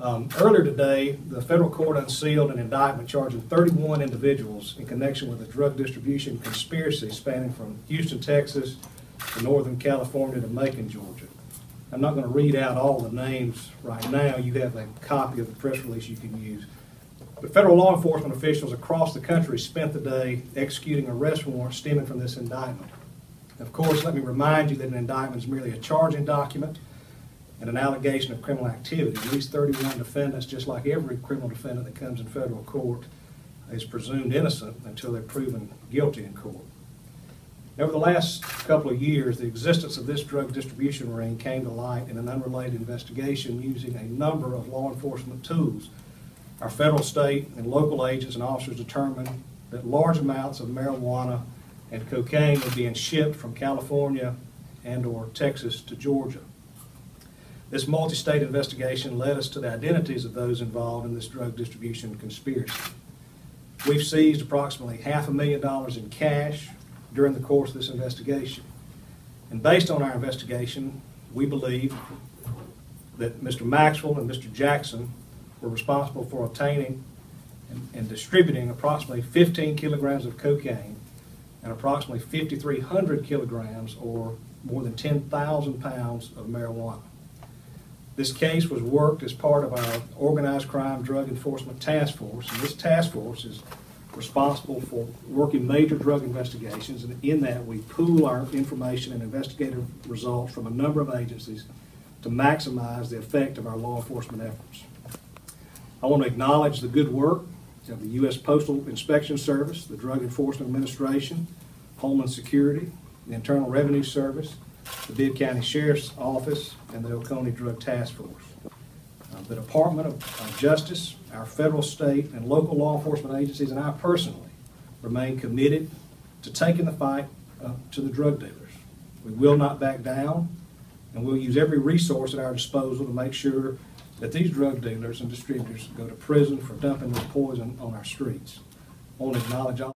Earlier today, the federal court unsealed an indictment charging 31 individuals in connection with a drug distribution conspiracy spanning from Houston, Texas, to Northern California to Macon, Georgia. I'm not going to read out all the names right now. You have a copy of the press release you can use. But federal law enforcement officials across the country spent the day executing arrest warrants stemming from this indictment. Of course, let me remind you that an indictment is merely a charging document and an allegation of criminal activity. These 31 defendants, just like every criminal defendant that comes in federal court, is presumed innocent until they're proven guilty in court. Over the last couple of years, the existence of this drug distribution ring came to light in an unrelated investigation using a number of law enforcement tools. Our federal, state, and local agents and officers determined that large amounts of marijuana and cocaine were being shipped from California and/or Texas to Georgia. This multi-state investigation led us to the identities of those involved in this drug distribution conspiracy. We've seized approximately $500,000 in cash during the course of this investigation. And based on our investigation, we believe that Mr. Maxwell and Mr. Jackson were responsible for obtaining and distributing approximately 15 kilograms of cocaine and approximately 5,300 kilograms, or more than 10,000 pounds of marijuana. This case was worked as part of our Organized Crime Drug Enforcement Task Force, and this task force is responsible for working major drug investigations, and in that we pool our information and investigative results from a number of agencies to maximize the effect of our law enforcement efforts. I want to acknowledge the good work of the U.S. Postal Inspection Service, the Drug Enforcement Administration, Homeland Security, the Internal Revenue Service, the Bibb County Sheriff's Office, and the Oconee Drug Task Force. The Department of Justice, our federal, state, and local law enforcement agencies, and I personally remain committed to taking the fight to the drug dealers. We will not back down, and we'll use every resource at our disposal to make sure that these drug dealers and distributors go to prison for dumping this poison on our streets. I want to acknowledge all